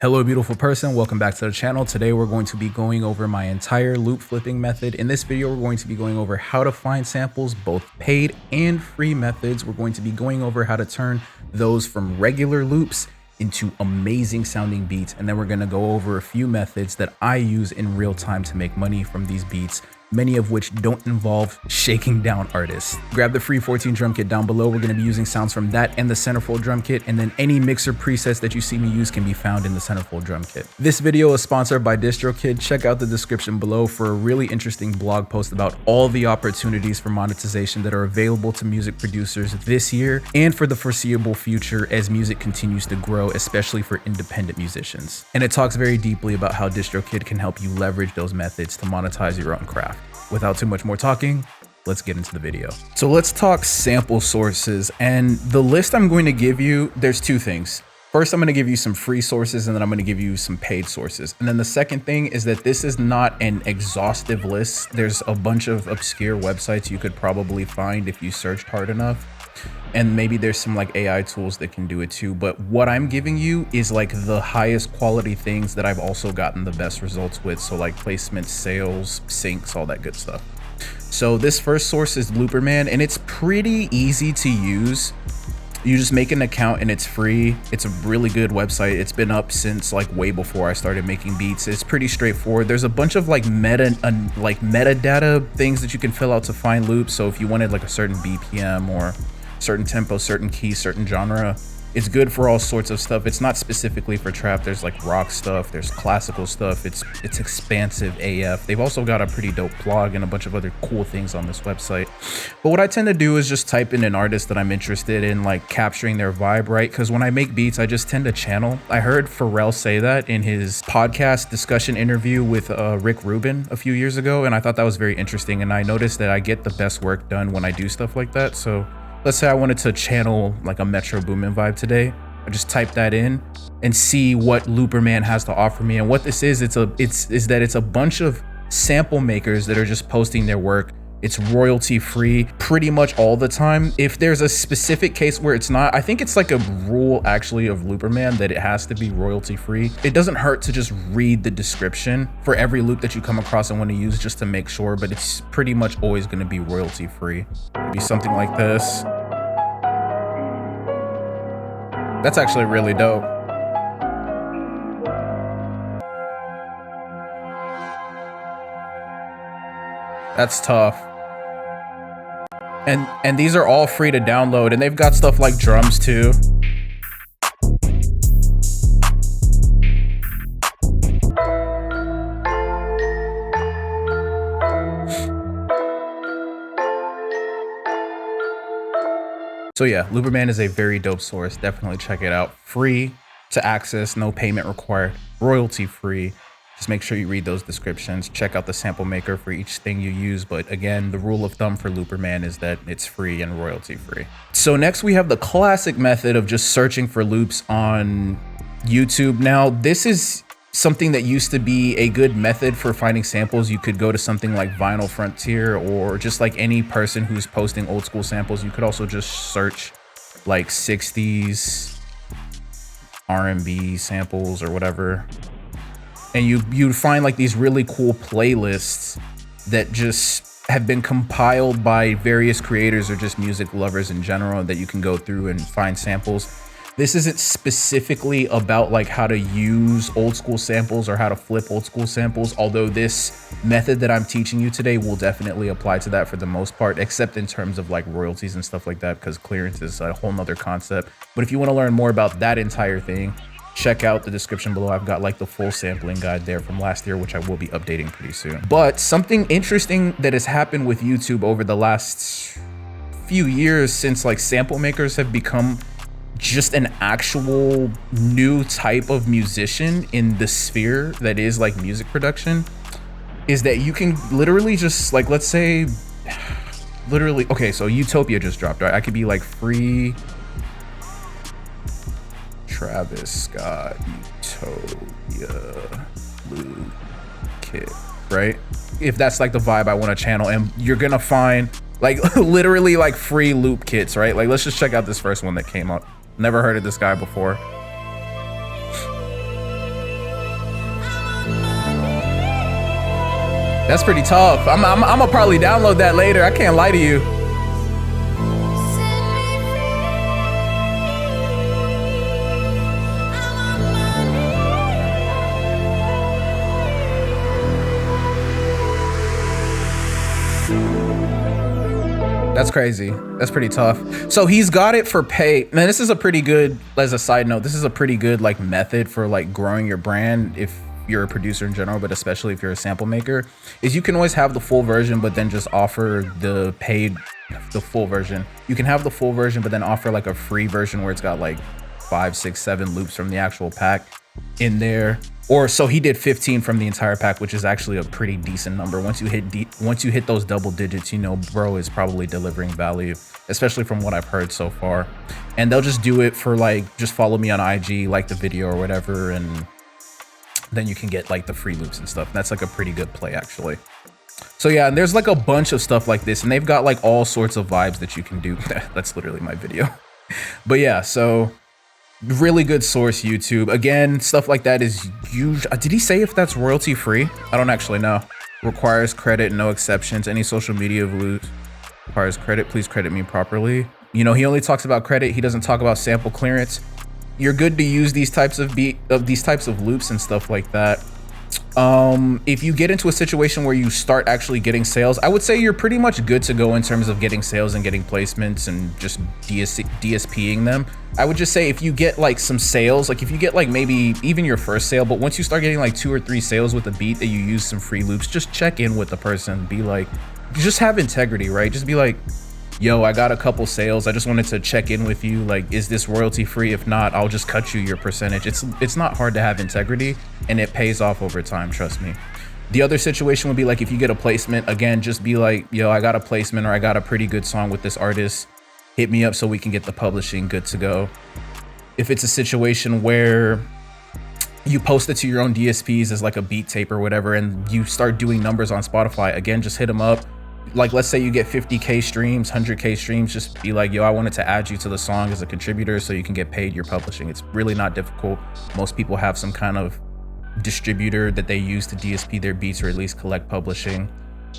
Hello beautiful person, welcome back to the channel. Today we're going to be going over my entire loop flipping method. In this video we're going to be going over how to find samples, both paid and free methods. We're going to be going over how to turn those from regular loops into amazing sounding beats, and then we're going to go over a few methods that I use in real time to make money from these beats, many of which don't involve shaking down artists. Grab the free 14 drum kit down below. We're going to be using sounds from that and the centerfold drum kit, and then any mixer presets that you see me use can be found in the centerfold drum kit. This video is sponsored by DistroKid. Check out the description below for a really interesting blog post about all the opportunities for monetization that are available to music producers this year and for the foreseeable future as music continues to grow, especially for independent musicians. And it talks very deeply about how DistroKid can help you leverage those methods to monetize your own craft. Without too much more talking, let's get into the video. So let's talk sample sources, and the list I'm going to give you, there's two things. First, I'm going to give you some free sources, and then I'm going to give you some paid sources. And then the second thing is that this is not an exhaustive list. There's a bunch of obscure websites you could probably find if you searched hard enough. And maybe there's some like AI tools that can do it too. But what I'm giving you is like the highest quality things that I've also gotten the best results with. So like placements, sales, syncs, all that good stuff. So this first source is Looperman, and it's pretty easy to use. You just make an account and it's free. It's a really good website. It's been up since like way before I started making beats. It's pretty straightforward. There's a bunch of like metadata things that you can fill out to find loops. So if you wanted like a certain BPM or certain tempo, certain key, certain genre, it's good for all sorts of stuff. It's not specifically for trap. There's like rock stuff, there's classical stuff. It's expansive AF. They've also got a pretty dope blog and a bunch of other cool things on this website. But what I tend to do is just type in an artist that I'm interested in, like capturing their vibe, right? Because when I make beats, I just tend to channel. I heard Pharrell say that in his podcast discussion interview with Rick Rubin a few years ago, and I thought that was very interesting. And I noticed that I get the best work done when I do stuff like that. So let's say I wanted to channel like a Metro Boomin vibe today. I just type that in and see what Looperman has to offer me. And what this is, it's a bunch of sample makers that are just posting their work. It's royalty free pretty much all the time. If there's a specific case where it's not, I think it's like a rule actually of Looperman that it has to be royalty free. It doesn't hurt to just read the description for every loop that you come across and want to use just to make sure, but it's pretty much always going to be royalty free. It'd be something like this. That's actually really dope. That's tough. And these are all free to download, and they've got stuff like drums too. So yeah, Looperman is a very dope source. Definitely check it out. Free to access, no payment required, royalty free. Just make sure you read those descriptions. Check out the sample maker for each thing you use. But again, the rule of thumb for Looperman is that it's free and royalty free. So next we have the classic method of just searching for loops on YouTube. Now, this is something that used to be a good method for finding samples. You could go to something like Vinyl Frontier or just like any person who's posting old school samples. You could also just search like 60s R&B samples or whatever. And you'd find like these really cool playlists that just have been compiled by various creators or just music lovers in general that you can go through and find samples. This isn't specifically about like how to use old school samples or how to flip old school samples, although this method that I'm teaching you today will definitely apply to that for the most part, except in terms of like royalties and stuff like that, because clearance is a whole nother concept. But if you want to learn more about that entire thing, check out the description below. I've got like the full sampling guide there from last year, which I will be updating pretty soon. But something interesting that has happened with YouTube over the last few years, since like sample makers have become just an actual new type of musician in the sphere that is like music production, is that you can literally just like, let's say literally, okay, so Utopia just dropped, right? I could be like free Travis Scott Utopia loop kit, right? If that's like the vibe I want to channel, and you're gonna find like literally like free loop kits, right? Like let's just check out this first one that came out. Never heard of this guy before. That's pretty tough. I'm gonna probably download that later. I can't lie to you. That's crazy. That's pretty tough. So he's got it for pay. Man, this is a pretty good, as a side note, this is a pretty good like method for like growing your brand if you're a producer in general, but especially if you're a sample maker, is you can always have the full version, but then just offer the full version. You can have the full version, but then offer like a free version where it's got like 5, 6, 7 loops from the actual pack in there. Or so he did 15 from the entire pack, which is actually a pretty decent number. Once you hit those double digits, you know, bro is probably delivering value, especially from what I've heard so far. And they'll just do it for like, just follow me on IG, like the video or whatever, and then you can get like the free loops and stuff. That's like a pretty good play actually. So yeah, and there's like a bunch of stuff like this, and they've got like all sorts of vibes that you can do. That's literally my video. But yeah, so really good source, YouTube. Again, stuff like that is huge. Did he say if that's royalty free? I don't actually know. Requires credit, no exceptions. Any social media loops requires credit. Please credit me properly. You know, he only talks about credit. He doesn't talk about sample clearance. You're good to use these types of loops and stuff like that. If you get into a situation where you start actually getting sales, I would say you're pretty much good to go in terms of getting sales and getting placements and just DSPing them. I would just say if you get like some sales, like if you get like maybe even your first sale, but once you start getting like 2 or 3 sales with a beat that you use some free loops, just check in with the person. Be like, just have integrity, right? Just be like, yo, I got a couple sales. I just wanted to check in with you. Like, is this royalty free? If not, I'll just cut you your percentage. It's not hard to have integrity, and it pays off over time, trust me. The other situation would be like if you get a placement, again, just be like, yo, I got a placement or I got a pretty good song with this artist. Hit me up so we can get the publishing good to go. If it's a situation where you post it to your own DSPs as like a beat tape or whatever, and you start doing numbers on Spotify, again, just hit them up. Like, let's say you get 50K streams, 100K streams, just be like, yo, I wanted to add you to the song as a contributor so you can get paid your publishing. It's really not difficult. Most people have some kind of distributor that they use to DSP their beats or at least collect publishing.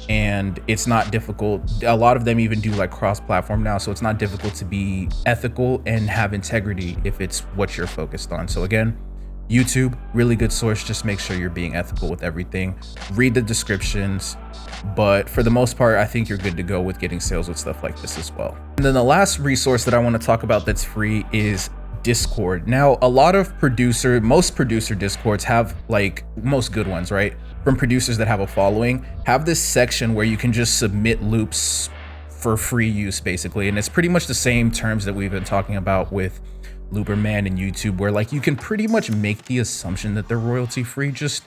And it's not difficult. A lot of them even do like cross-platform now, so it's not difficult to be ethical and have integrity if it's what you're focused on. So again, YouTube, really good source. Just make sure you're being ethical with everything. Read the descriptions, but for the most part, I think you're good to go with getting sales with stuff like this as well. And then the last resource that I want to talk about that's free is Discord. Now, a lot of most producer Discords have, like, most good ones, right? From producers that have a following, have this section where you can just submit loops for free use, basically. And it's pretty much the same terms that we've been talking about with Looperman and YouTube, where like you can pretty much make the assumption that they're royalty free. Just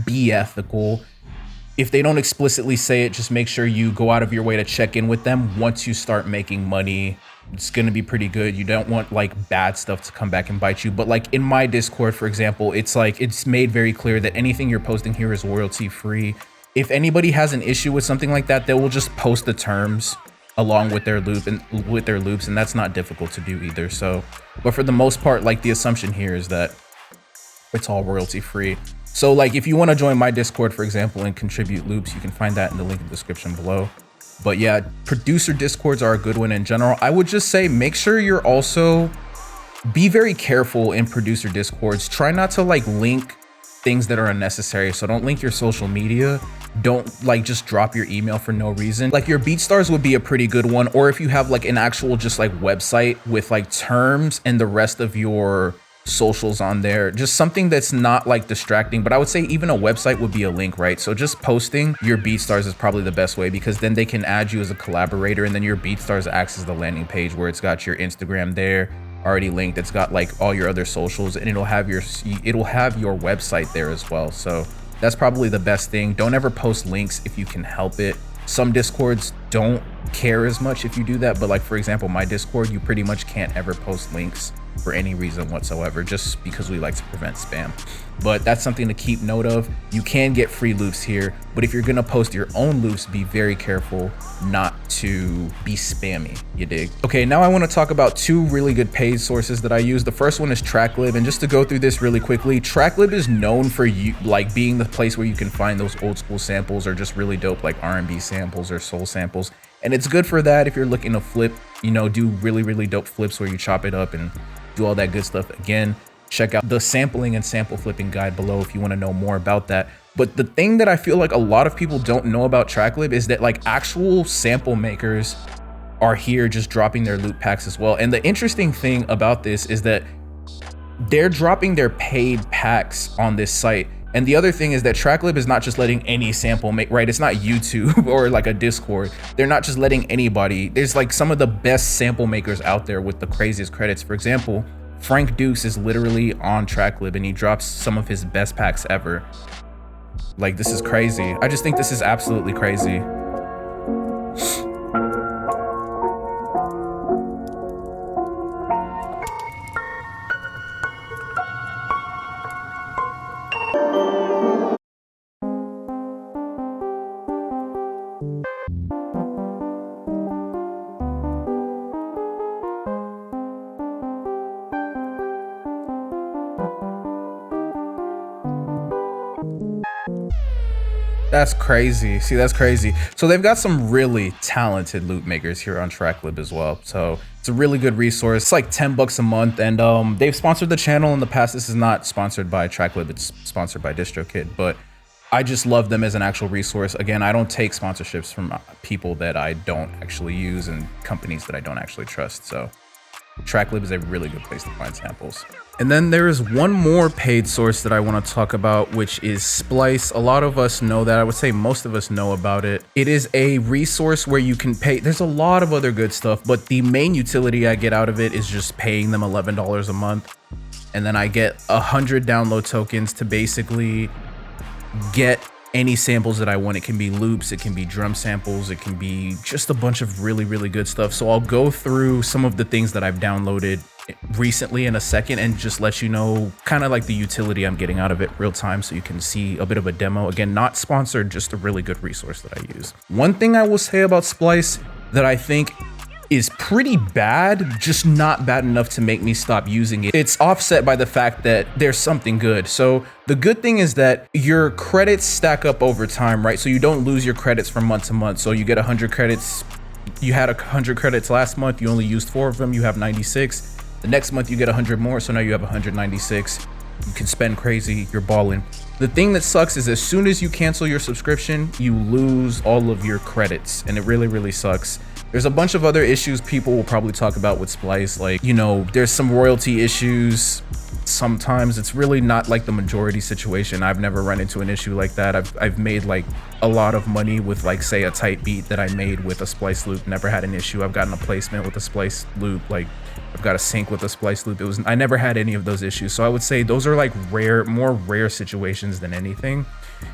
be ethical. If they don't explicitly say it, just make sure you go out of your way to check in with them. Once you start making money, it's going to be pretty good. You don't want like bad stuff to come back and bite you. But like in my Discord, for example, it's like it's made very clear that anything you're posting here is royalty free. If anybody has an issue with something like that, they will just post the terms along with their loops, and that's not difficult to do either. So, but for the most part, like the assumption here is that it's all royalty free. So like if you want to join my Discord, for example, and contribute loops, you can find that in the link in the description below. But yeah, producer Discords are a good one in general. I would just say make sure you're also, be very careful in producer Discords. Try not to like link things that are unnecessary. So don't link your social media. Don't like just drop your email for no reason. Like your BeatStars would be a pretty good one. Or if you have like an actual just like website with like terms and the rest of your socials on there, just something that's not like distracting. But I would say even a website would be a link, right? So just posting your BeatStars is probably the best way, because then they can add you as a collaborator, and then your BeatStars acts as the landing page where it's got your Instagram there already linked. It's got like all your other socials, and it'll have your website there as well. So that's probably the best thing. Don't ever post links if you can help it. Some Discords don't care as much if you do that, but like for example, my Discord, you pretty much can't ever post links for any reason whatsoever, just because we like to prevent spam. But that's something to keep note of. You can get free loops here, but if you're gonna post your own loops, be very careful not to be spammy, you dig? Okay, now I wanna talk about two really good paid sources that I use. The first one is TrackLib, and just to go through this really quickly, TrackLib is known for like being the place where you can find those old school samples or just really dope like R&B samples or soul samples. And it's good for that if you're looking to flip, you know, do really dope flips where you chop it up and do all that good stuff. Again, check out the sampling and sample flipping guide below if you want to know more about that. But the thing that I feel like a lot of people don't know about TrackLib is that like actual sample makers are here just dropping their loop packs as well. And the interesting thing about this is that they're dropping their paid packs on this site. And the other thing is that TrackLib is not just letting any sample make, right? It's not YouTube or like a Discord. They're not just letting anybody. There's like some of the best sample makers out there with the craziest credits. For example, Frank Dukes is literally on TrackLib and he drops some of his best packs ever. Like, this is crazy. I just think this is absolutely crazy. That's crazy. See, that's crazy. So they've got some really talented loop makers here on TrackLib as well. So it's a really good resource. It's like 10 bucks a month, and they've sponsored the channel in the past. This is not sponsored by TrackLib. It's sponsored by DistroKid, but I just love them as an actual resource. Again, I don't take sponsorships from people that I don't actually use and companies that I don't actually trust. So TrackLib is a really good place to find samples. And then there is one more paid source that I want to talk about, which is Splice. A lot of us know that. I would say most of us know about it. It is a resource where you can pay. There's a lot of other good stuff, but the main utility I get out of it is just paying them $11 a month. And then I get 100 download tokens to basically get any samples that I want. It can be loops, it can be drum samples, it can be just a bunch of really good stuff. So I'll go through some of the things that I've downloaded recently in a second and just let you know kind of like the utility I'm getting out of it real time, so you can see a bit of a demo. Again, not sponsored, just a really good resource that I use. One thing I will say about Splice that I think is pretty bad, just not bad enough to make me stop using it. It's offset by the fact that there's something good. So the good thing is that your credits stack up over time, right? So you don't lose your credits from month to month. So you get 100 credits. You had 100 credits last month. You only used 4 of them. You have 96. The next month you get 100 more. So now you have 196. You can spend crazy. You're balling. The thing that sucks is as soon as you cancel your subscription, you lose all of your credits, and it really sucks. There's a bunch of other issues people will probably talk about with Splice, like, you know, there's some royalty issues. Sometimes it's really not like the majority situation. I've never run into an issue like that. I've made like a lot of money with like, say, a tight beat that I made with a Splice loop. Never had an issue. I've gotten a placement with a Splice loop. Like, I've got a sync with a Splice loop. I never had any of those issues. So I would say those are like more rare situations than anything.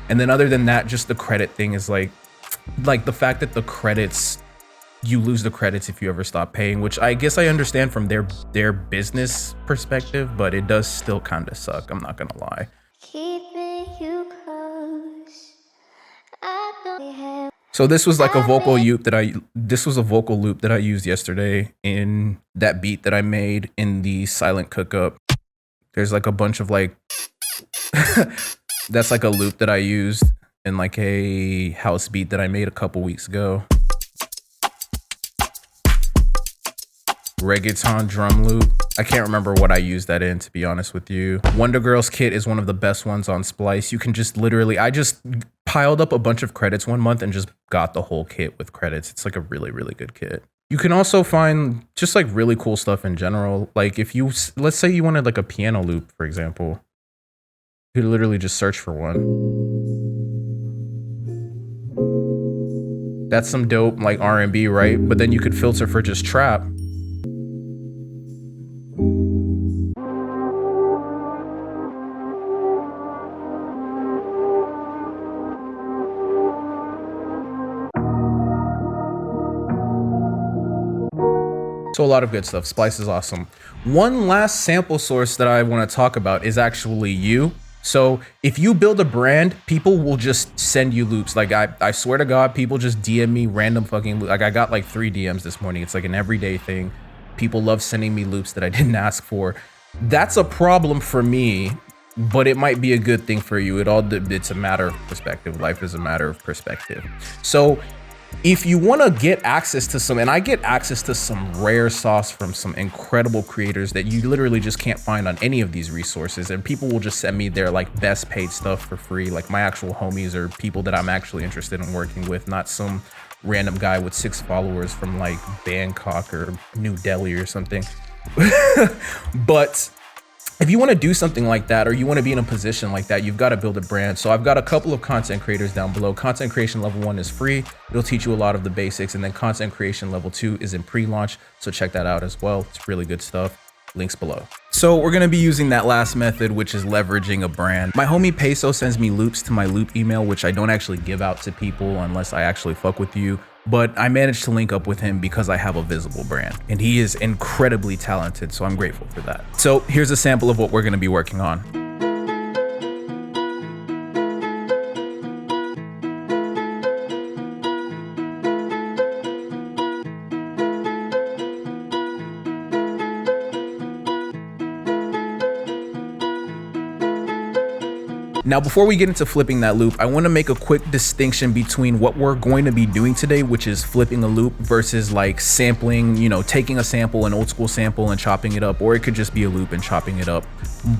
And then other than that, just the credit thing is like the fact that the credits, you lose the credits if you ever stop paying, which I guess I understand from their business perspective, but it does still kind of suck. I'm not gonna lie. Keeping you close. So this was like a vocal loop that I used yesterday in that beat that I made in the silent cookup. There's like a bunch of like that's like a loop that I used in like a house beat that I made a couple weeks ago. Reggaeton drum loop. I can't remember what I used that in, to be honest with you. Wonder Girl's kit is one of the best ones on Splice. You can just literally, I just piled up a bunch of credits one month and just got the whole kit with credits. It's like a really good kit. You can also find just like really cool stuff in general. Like if you, let's say you wanted like a piano loop, for example, you could literally just search for one. That's some dope like R&B, right? But then you could filter for just trap. So a lot of good stuff. Splice is awesome. One last sample source that I want to talk about is actually you. So if you build a brand, people will just send you loops. Like I swear to God, people just DM me random fucking loops. Like I got like 3 DMs this morning. It's like an everyday thing. People love sending me loops that I didn't ask for. That's a problem for me, but it might be a good thing for you. It's a matter of perspective. Life is a matter of perspective. So if you want to get access to some, and I get access to some rare sauce from some incredible creators that you literally just can't find on any of these resources, and people will just send me their like best paid stuff for free. Like my actual homies or people that I'm actually interested in working with, not some random guy with 6 followers from like Bangkok or New Delhi or something. But if you want to do something like that, or you want to be in a position like that, you've got to build a brand. So I've got a couple of content creators down below. Content creation level 1 is free. It'll teach you a lot of the basics. And then content creation level 2 is in pre-launch. So check that out as well. It's really good stuff. Links below. So we're going to be using that last method, which is leveraging a brand. My homie Peso sends me loops to my loop email, which I don't actually give out to people unless I actually fuck with you. But I managed to link up with him because I have a visible brand, and he is incredibly talented, so I'm grateful for that. So here's a sample of what we're gonna be working on. Now, before we get into flipping that loop, I want to make a quick distinction between what we're going to be doing today, which is flipping a loop, versus like sampling, you know, taking a sample, an old school sample and chopping it up, or it could just be a loop and chopping it up.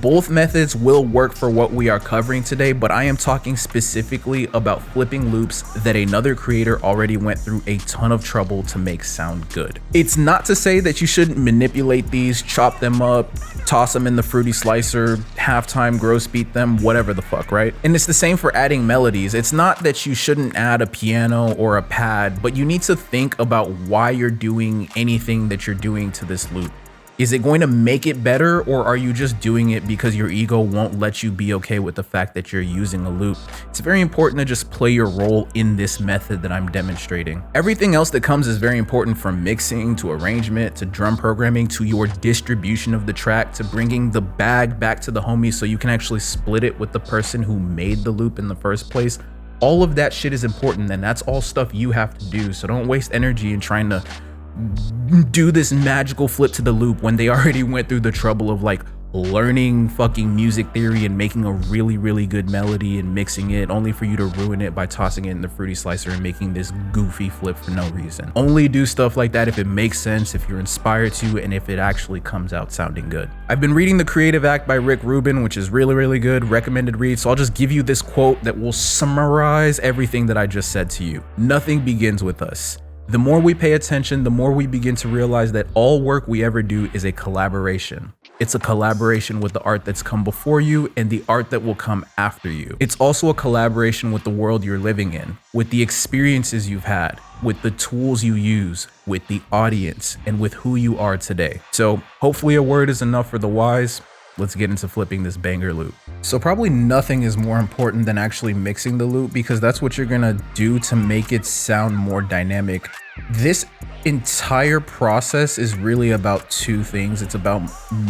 Both methods will work for what we are covering today, but I am talking specifically about flipping loops that another creator already went through a ton of trouble to make sound good. It's not to say that you shouldn't manipulate these, chop them up, toss them in the fruity slicer, halftime gross beat them, whatever the fuck, right? And it's the same for adding melodies. It's not that you shouldn't add a piano or a pad, but you need to think about why you're doing anything that you're doing to this loop. Is it going to make it better, or are you just doing it because your ego won't let you be okay with the fact that you're using a loop? It's very important to just play your role in this method that I'm demonstrating. Everything else that comes is very important, from mixing to arrangement to drum programming to your distribution of the track to bringing the bag back to the homie so you can actually split it with the person who made the loop in the first place. All of that shit is important, and that's all stuff you have to do. So don't waste energy in trying to do this magical flip to the loop when they already went through the trouble of like learning fucking music theory and making a really good melody and mixing it, only for you to ruin it by tossing it in the fruity slicer and making this goofy flip for no reason. Only do stuff like that if it makes sense, if you're inspired to, and if it actually comes out sounding good. I've been reading The Creative Act by Rick Rubin, which is really good, recommended read. So I'll just give you this quote that will summarize everything that I just said to you. Nothing begins with us. The more we pay attention, the more we begin to realize that all work we ever do is a collaboration. It's a collaboration with the art that's come before you and the art that will come after you. It's also a collaboration with the world you're living in, with the experiences you've had, with the tools you use, with the audience, and with who you are today. So hopefully a word is enough for the wise. Let's get into flipping this banger loop. So probably nothing is more important than actually mixing the loop, because that's what you're gonna do to make it sound more dynamic. This entire process is really about 2 things. It's about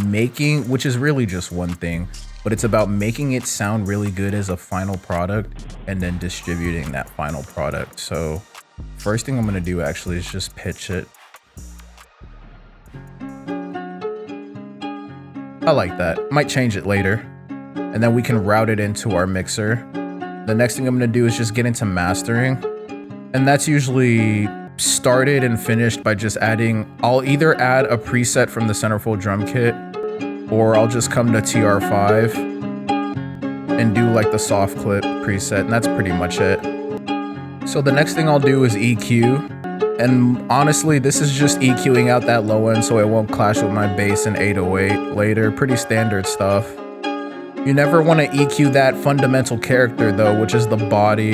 making, which is really just one thing, but it's about making it sound really good as a final product and then distributing that final product. So first thing I'm gonna do actually is just pitch it. I like that. Might change it later. And then we can route it into our mixer. The next thing I'm gonna do is just get into mastering. And that's usually started and finished by just adding, I'll either add a preset from the Centerfold drum kit, or I'll just come to TR5 and do like the soft clip preset, and that's pretty much it. So the next thing I'll do is EQ. And honestly, this is just EQing out that low end so it won't clash with my bass and 808 later. Pretty standard stuff. You never want to EQ that fundamental character though, which is the body.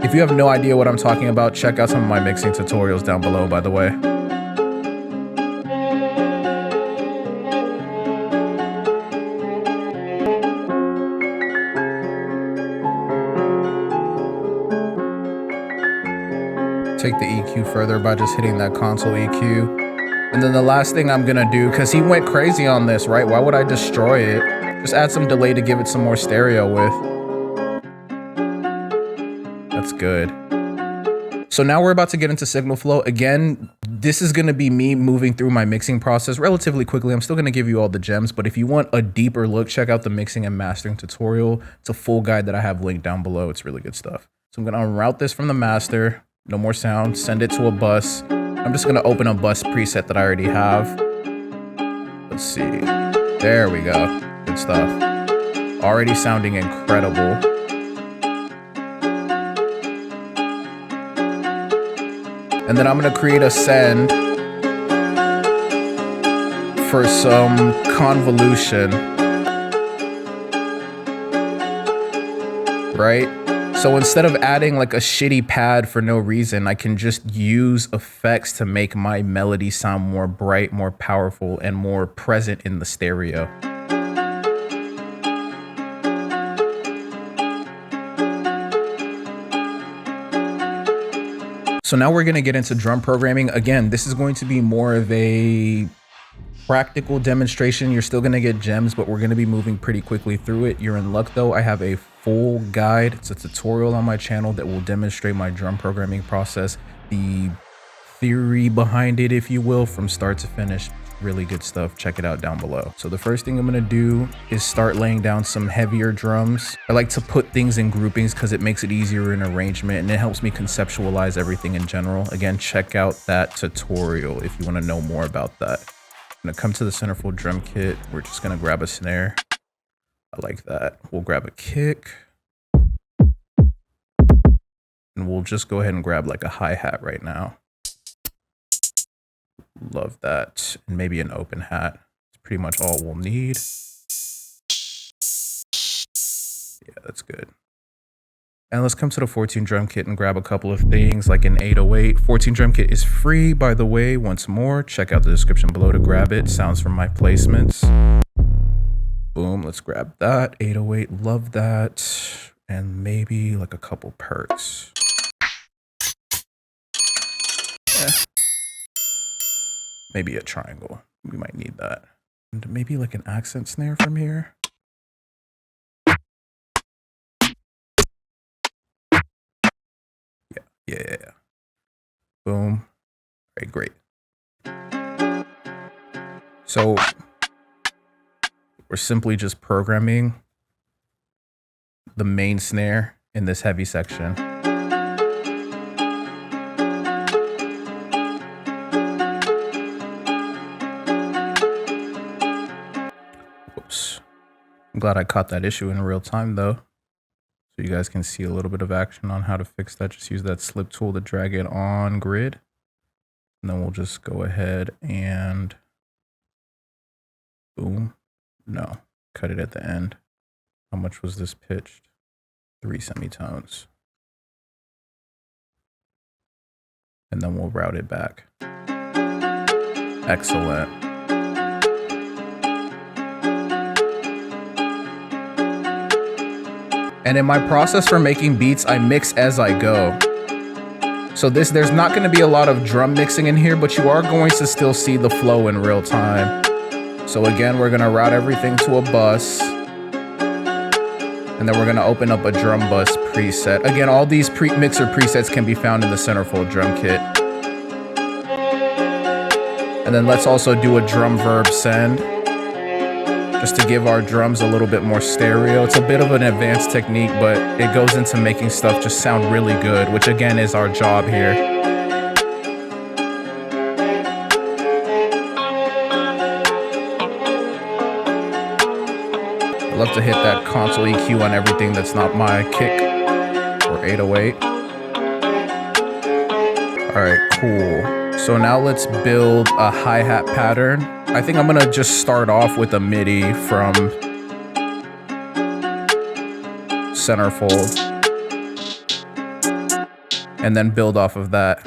If you have no idea what I'm talking about, check out some of my mixing tutorials down below, by the way. Take the EQ further by just hitting that console EQ. And then the last thing I'm gonna do, because he went crazy on this, right? Why would I destroy it? Just add some delay to give it some more stereo with. That's good. So now we're about to get into signal flow. Again, this is gonna be me moving through my mixing process relatively quickly. I'm still gonna give you all the gems, but if you want a deeper look, check out the mixing and mastering tutorial. It's a full guide that I have linked down below. It's really good stuff. So I'm gonna unroute this from the master, no more sound, send it to a bus. I'm just gonna open a bus preset that I already have. Let's see, there we go, good stuff. Already sounding incredible. And then I'm gonna create a send for some convolution, right? So instead of adding like a shitty pad for no reason, I can just use effects to make my melody sound more bright, more powerful, and more present in the stereo. So now we're gonna get into drum programming. Again, this is going to be more of a practical demonstration. You're still gonna get gems, but we're gonna be moving pretty quickly through it. You're in luck though. I have a full guide. It's a tutorial on my channel that will demonstrate my drum programming process, the theory behind it, if you will, from start to finish. Really good stuff. Check it out down below. So the first thing I'm gonna do is start laying down some heavier drums. I like to put things in groupings because it makes it easier in arrangement and it helps me conceptualize everything in general. Again, check out that tutorial if you want to know more about that. I'm gonna come to the centerfold drum kit. We're just gonna grab a snare. I like that. We'll grab a kick. And we'll just go ahead and grab like a hi-hat right now. Love that. And maybe an open hat. It's pretty much all we'll need. Yeah, that's good. And let's come to the 14 drum kit and grab a couple of things like an 808. 14 drum kit is free, by the way. Once more, check out the description below to grab it. Sounds from my placements. Boom, let's grab that. 808, love that. And maybe like a couple perks. Yeah. Maybe a triangle. We might need that. And maybe like an accent snare from here. Yeah. Boom. All right, great. So we're simply just programming the main snare in this heavy section. Whoops. I'm glad I caught that issue in real time though. So you guys can see a little bit of action on how to fix that. Just use that slip tool to drag it on grid. And then we'll just go ahead and boom. No, cut it at the end. How much was this pitched? 3 semitones. And then we'll route it back. Excellent. And in my process for making beats, I mix as I go. So there's not going to be a lot of drum mixing in here, but you are going to still see the flow in real time. So again, we're going to route everything to a bus. And then we're going to open up a drum bus preset. Again, all these mixer presets can be found in the centerfold drum kit. And then let's also do a drum verb send, just to give our drums a little bit more stereo. It's a bit of an advanced technique, but it goes into making stuff just sound really good, which again is our job here. I love to hit that console EQ on everything that's not my kick or 808. All right, cool. So now let's build a hi-hat pattern. I think I'm gonna just start off with a MIDI from centerfold and then build off of that.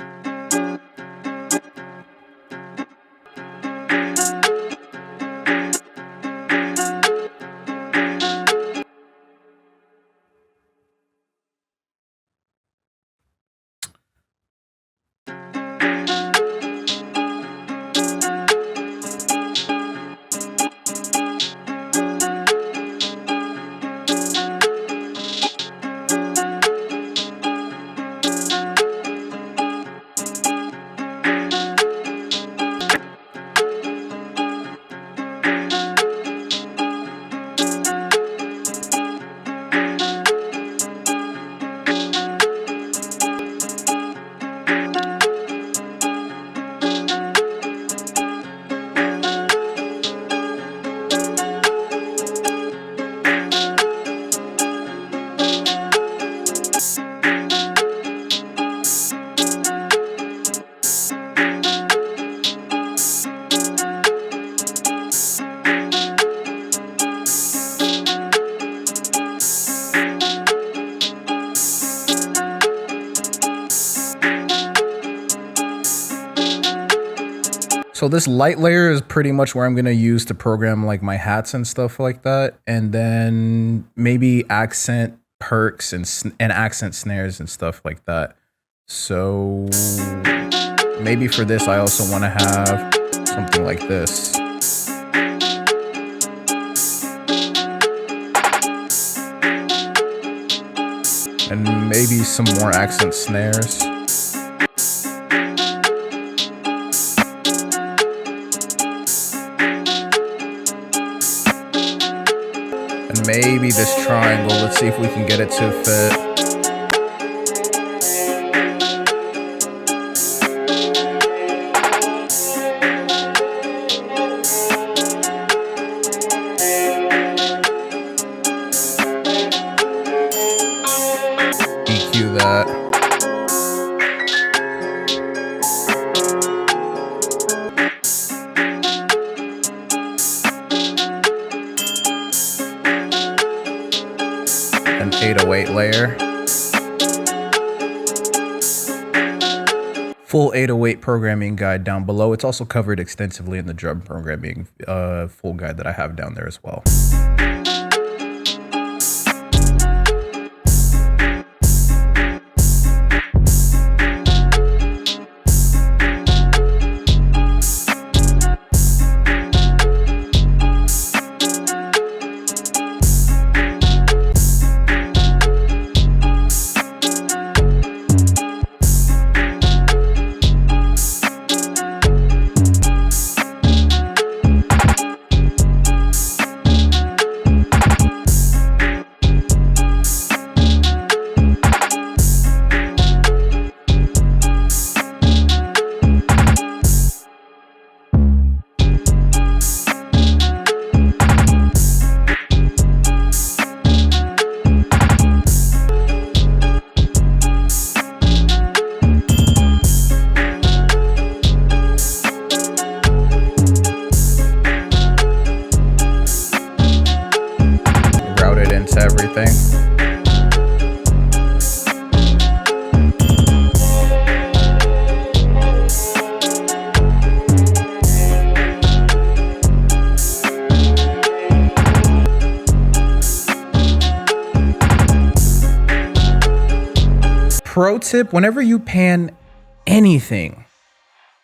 So this light layer is pretty much where I'm going to use to program like my hats and stuff like that. And then maybe accent perks and accent snares and stuff like that. So maybe for this, I also want to have something like this. And maybe some more accent snares. And maybe this triangle, let's see if we can get it to fit. EQ that. An 808 layer. Full 808 programming guide down below. It's also covered extensively in the drum programming full guide that I have down there as well. Into everything. Pro tip, whenever you pan anything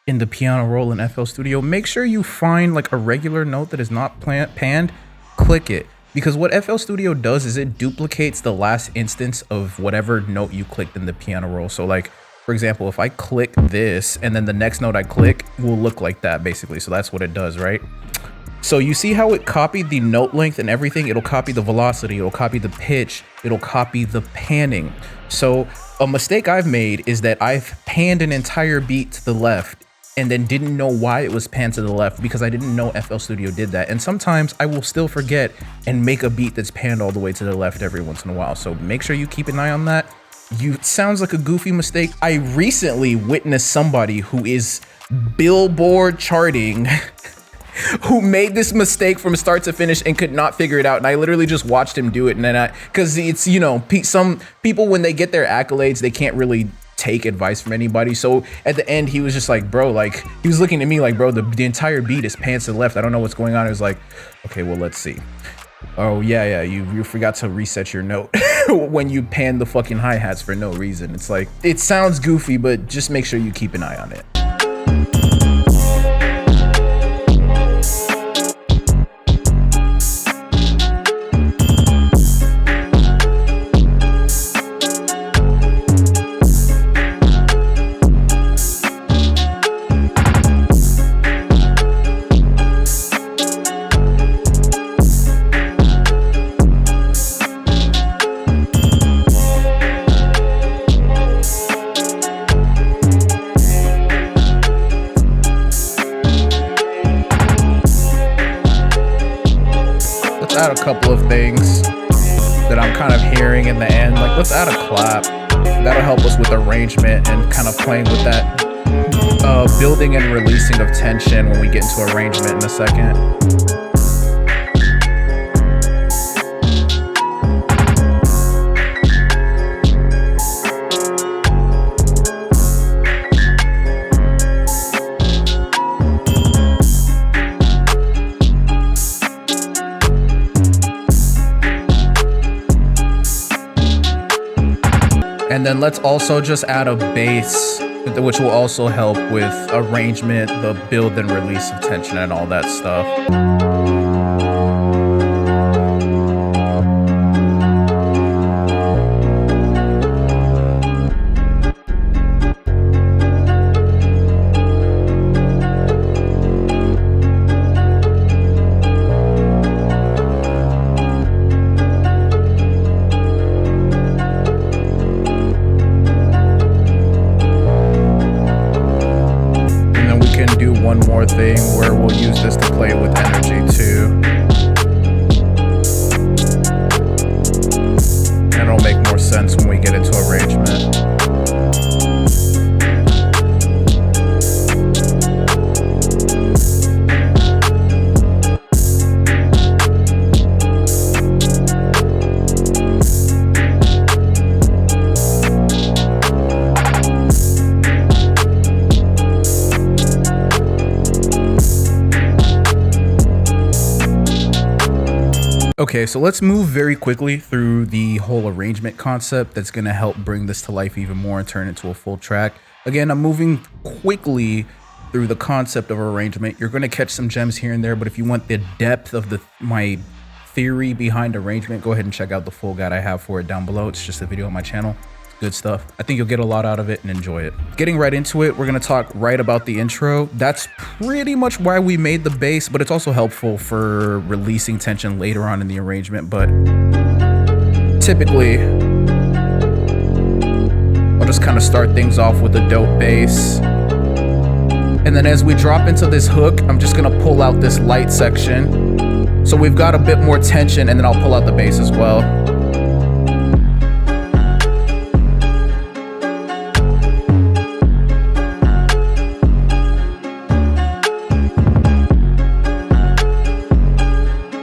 in the piano roll in FL Studio, make sure you find like a regular note that is not panned, click it. Because what FL Studio does is it duplicates the last instance of whatever note you clicked in the piano roll. So like, for example, if I click this and then the next note I click will look like that basically. So that's what it does, right? So you see how it copied the note length and everything? It'll copy the velocity, it'll copy the pitch, it'll copy the panning. So a mistake I've made is that I've panned an entire beat to the left and then didn't know why it was panned to the left because I didn't know FL Studio did that. And sometimes I will still forget and make a beat that's panned all the way to the left every once in a while. So make sure you keep an eye on that. It sounds like a goofy mistake. I recently witnessed somebody who is Billboard charting who made this mistake from start to finish and could not figure it out. And I literally just watched him do it. And then because it's, you know, some people, when they get their accolades, they can't really take advice from anybody. So at the end, he was just like, bro, like, he was looking at me like, bro, the entire beat is pans to the left. I don't know what's going on. It was like, okay, well, let's see. Oh yeah, you forgot to reset your note when you pan the fucking hi-hats for no reason. It's like, it sounds goofy, but just make sure you keep an eye on it. Add a couple of things that I'm kind of hearing in the end. Like, let's add a clap. That'll help us with arrangement and kind of playing with that building and releasing of tension when we get into arrangement in a second. And then let's also just add a bass, which will also help with arrangement, the build and release of tension and all that stuff. One more thing where we'll use this to play with energy too. And it'll make more sense when we get into arrangement. Okay, so let's move very quickly through the whole arrangement concept that's going to help bring this to life even more and turn it into a full track. Again, I'm moving quickly through the concept of arrangement. You're going to catch some gems here and there, but if you want the depth of my theory behind arrangement, go ahead and check out the full guide I have for it down below. It's just a video on my channel. Good stuff. I think you'll get a lot out of it and enjoy it. Getting right into it, we're going to talk right about the intro. That's pretty much why we made the bass, but it's also helpful for releasing tension later on in the arrangement. But typically, I'll just kind of start things off with a dope bass. And then as we drop into this hook, I'm just going to pull out this light section. So we've got a bit more tension, and then I'll pull out the bass as well.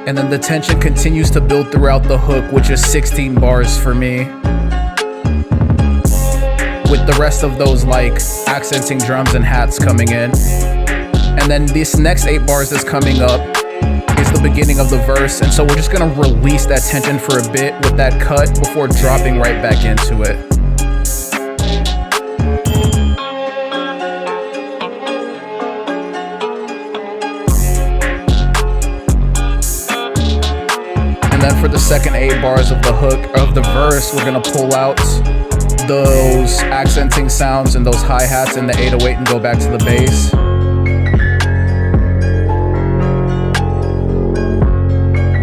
And then the tension continues to build throughout the hook, which is 16 bars for me. With the rest of those like accenting drums and hats coming in. And then this next 8 bars that's coming up is the beginning of the verse. And so we're just gonna release that tension for a bit with that cut before dropping right back into it. And then for the second 8 bars of the hook of the verse, we're gonna pull out those accenting sounds and those hi-hats in the 808 and go back to the bass.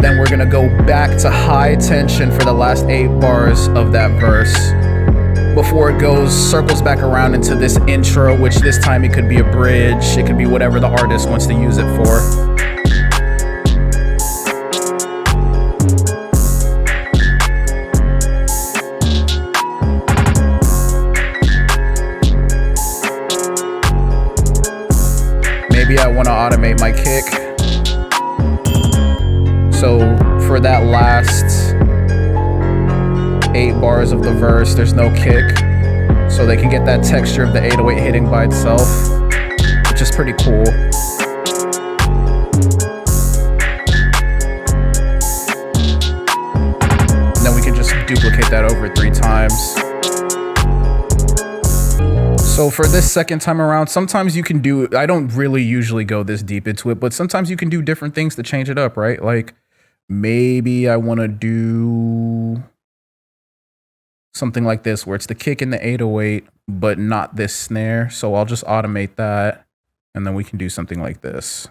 Then we're gonna go back to high tension for the last 8 bars of that verse before it circles back around into this intro, which this time it could be a bridge, it could be whatever the artist wants to use it for. Maybe I want to automate my kick. So for that last 8 bars of the verse, there's no kick. So they can get that texture of the 808 hitting by itself, which is pretty cool. And then we can just duplicate that over 3 times. So for this second time around, sometimes you can do, I don't really usually go this deep into it, but sometimes you can do different things to change it up, right? Like maybe I want to do something like this where it's the kick in the 808, but not this snare. So I'll just automate that. And then we can do something like this.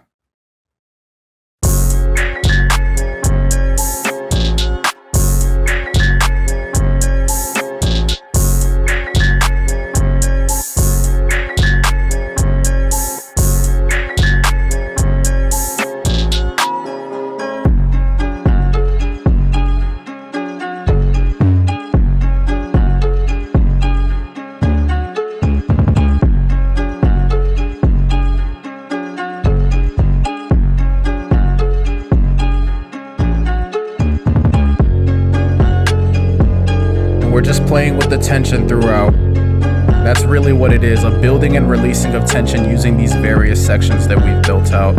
We're just playing with the tension throughout. That's really what it is, a building and releasing of tension using these various sections that we've built out.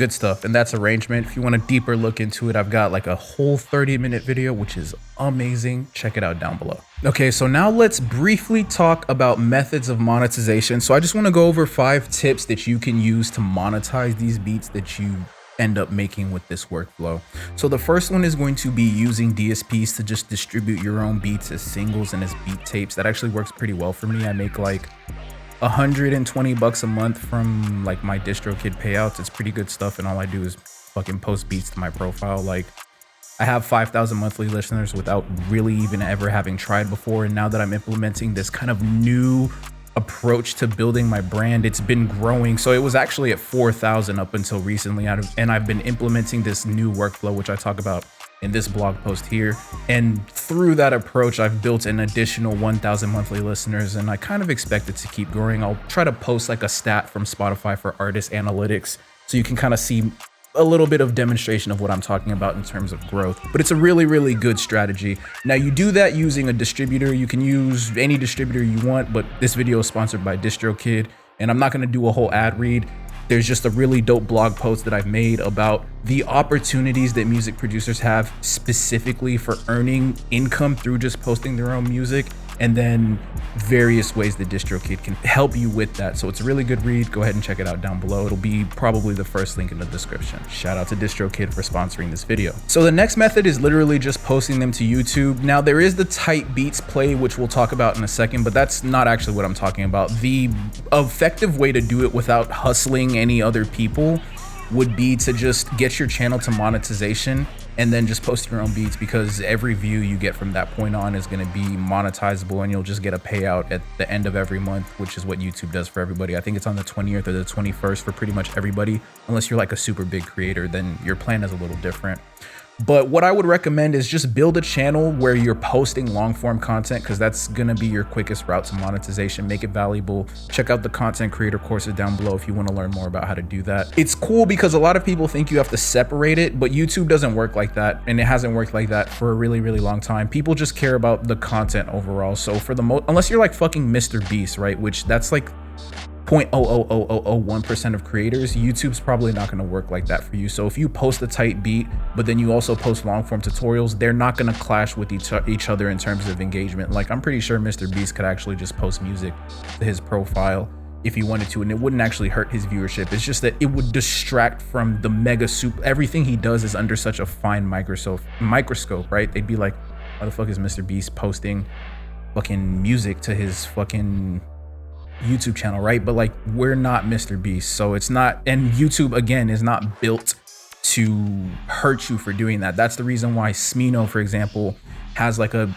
Good stuff. And that's arrangement. If you want a deeper look into it, I've got like a whole 30-minute video, which is amazing. Check it out down below. Okay, so now let's briefly talk about methods of monetization. So I just want to go over 5 tips that you can use to monetize these beats that you end up making with this workflow. So the first one is going to be using DSPs to just distribute your own beats as singles and as beat tapes. That actually works pretty well for me. I make like $120 a month from like my DistroKid payouts. It's pretty good stuff, and all I do is fucking post beats to my profile. Like, I have 5,000 monthly listeners without really even ever having tried before, and now that I'm implementing this kind of new approach to building my brand, it's been growing. So it was actually at 4,000 up until recently, and I've been implementing this new workflow, which I talk about in this blog post here. And through that approach, I've built an additional 1,000 monthly listeners, and I kind of expect it to keep growing. I'll try to post like a stat from Spotify for artist analytics, so you can kind of see a little bit of demonstration of what I'm talking about in terms of growth. But it's a really, really good strategy. Now, you do that using a distributor. You can use any distributor you want, but this video is sponsored by DistroKid, and I'm not going to do a whole ad read. There's just a really dope blog post that I've made about the opportunities that music producers have specifically for earning income through just posting their own music, and then various ways that DistroKid can help you with that. So it's a really good read. Go ahead and check it out down below. It'll be probably the first link in the description. Shout out to DistroKid for sponsoring this video. So the next method is literally just posting them to YouTube. Now, there is the tight beats play, which we'll talk about in a second, but that's not actually what I'm talking about. The effective way to do it without hustling any other people would be to just get your channel to monetization and then just post your own beats, because every view you get from that point on is going to be monetizable, and you'll just get a payout at the end of every month, which is what YouTube does for everybody. I think it's on the 20th or the 21st for pretty much everybody, unless you're like a super big creator, then your plan is a little different. But what I would recommend is just build a channel where you're posting long form content, because that's going to be your quickest route to monetization. Make it valuable. Check out the content creator courses down below if you want to learn more about how to do that. It's cool because a lot of people think you have to separate it, but YouTube doesn't work like that, and it hasn't worked like that for a really, really long time. People just care about the content overall. So for the most, unless you're like fucking Mr. Beast, right, which that's like 0.00001% of creators, YouTube's probably not going to work like that for you. So if you post a tight beat, but then you also post long form tutorials, they're not going to clash with each other in terms of engagement. Like, I'm pretty sure Mr. Beast could actually just post music to his profile if he wanted to, and it wouldn't actually hurt his viewership. It's just that it would distract from the mega soup. Everything he does is under such a fine microscope, right? They'd be like, why the fuck is Mr. Beast posting fucking music to his fucking YouTube channel, right? But like, we're not Mr. Beast, so it's not, and YouTube again is not built to hurt you for doing that. That's the reason why Smino, for example, has like an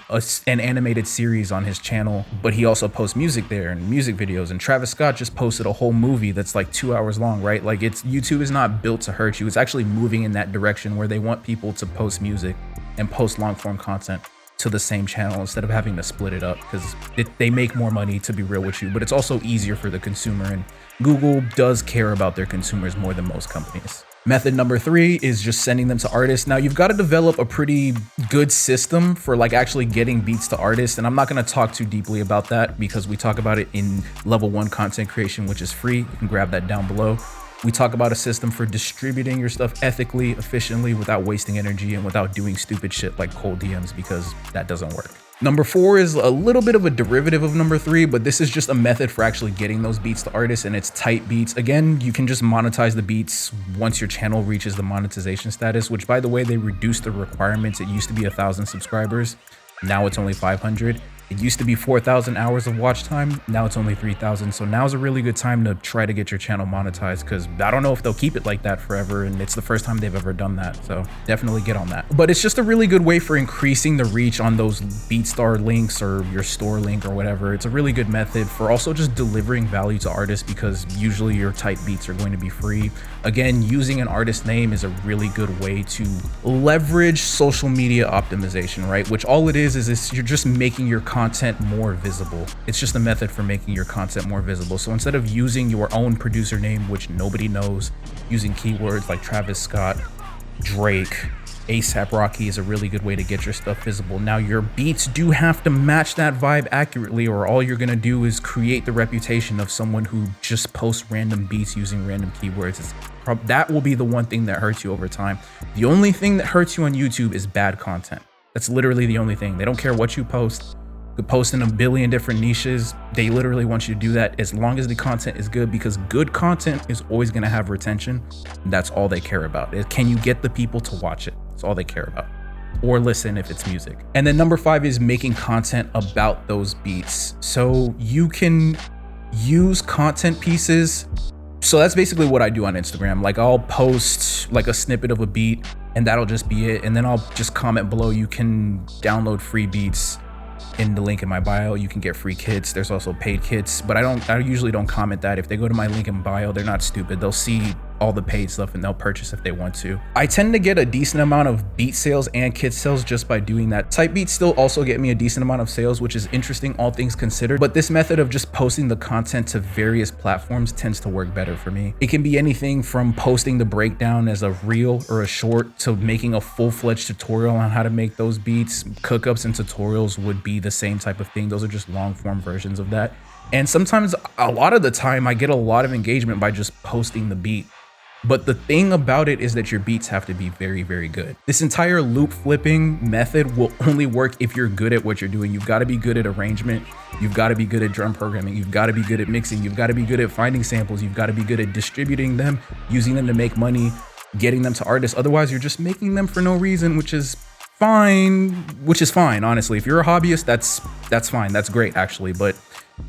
animated series on his channel, but he also posts music there and music videos. And Travis Scott just posted a whole movie that's like 2 hours long, right? Like, YouTube is not built to hurt you. It's actually moving in that direction where they want people to post music and post long form content to the same channel instead of having to split it up, because they make more money, to be real with you, but it's also easier for the consumer, and Google does care about their consumers more than most companies. Method number 3 is just sending them to artists. Now, you've got to develop a pretty good system for like actually getting beats to artists, and I'm not going to talk too deeply about that because we talk about it in level 1 content creation, which is free. You can grab that down below. We talk about a system for distributing your stuff ethically, efficiently, without wasting energy and without doing stupid shit like cold DMs, because that doesn't work. Number 4 is a little bit of a derivative of number 3, but this is just a method for actually getting those beats to artists, and it's tight beats. Again, you can just monetize the beats once your channel reaches the monetization status, which, by the way, they reduced the requirements. It used to be 1,000 subscribers. Now it's only 500. It used to be 4,000 hours of watch time. Now it's only 3,000. So now's a really good time to try to get your channel monetized, because I don't know if they'll keep it like that forever, and it's the first time they've ever done that. So definitely get on that. But it's just a really good way for increasing the reach on those BeatStar links or your store link or whatever. It's a really good method for also just delivering value to artists, because usually your tight beats are going to be free. Again, using an artist name is a really good way to leverage social media optimization, right? Which all it is you're just making your content more visible. It's just a method for making your content more visible. So instead of using your own producer name, which nobody knows, using keywords like Travis Scott, Drake, ASAP Rocky is a really good way to get your stuff visible. Now, your beats do have to match that vibe accurately, or all you're gonna do is create the reputation of someone who just posts random beats using random keywords. That will be the one thing that hurts you over time. The only thing that hurts you on YouTube is bad content. That's literally the only thing. They don't care what you post. You could post in a billion different niches. They literally want you to do that as long as the content is good, because good content is always gonna have retention. That's all they care about. Can you get the people to watch it? That's all they care about. Or listen if it's music. And then number 5 is making content about those beats. So you can use content pieces. So that's basically what I do on Instagram. Like, I'll post like a snippet of a beat and that'll just be it. And then I'll just comment below, you can download free beats in the link in my bio. You can get free kits. There's also paid kits, but I usually don't comment that. If they go to my link in bio, they're not stupid. They'll see all the paid stuff and they'll purchase if they want to. I tend to get a decent amount of beat sales and kit sales just by doing that. Type beats still also get me a decent amount of sales, which is interesting, all things considered. But this method of just posting the content to various platforms tends to work better for me. It can be anything from posting the breakdown as a reel or a short to making a full-fledged tutorial on how to make those beats. Cookups and tutorials would be the same type of thing. Those are just long-form versions of that. And sometimes, a lot of the time, I get a lot of engagement by just posting the beat. But the thing about it is that your beats have to be very, very good. This entire loop flipping method will only work if you're good at what you're doing. You've got to be good at arrangement. You've got to be good at drum programming. You've got to be good at mixing. You've got to be good at finding samples. You've got to be good at distributing them, using them to make money, getting them to artists. Otherwise, you're just making them for no reason, which is fine, honestly. If you're a hobbyist, that's fine. That's great, actually. But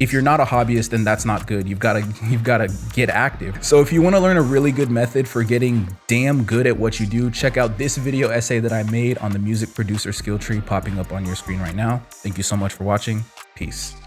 if you're not a hobbyist, then that's not good. You've got to get active. So if you want to learn a really good method for getting damn good at what you do, check out this video essay that I made on the music producer skill tree popping up on your screen right now. Thank you so much for watching. Peace.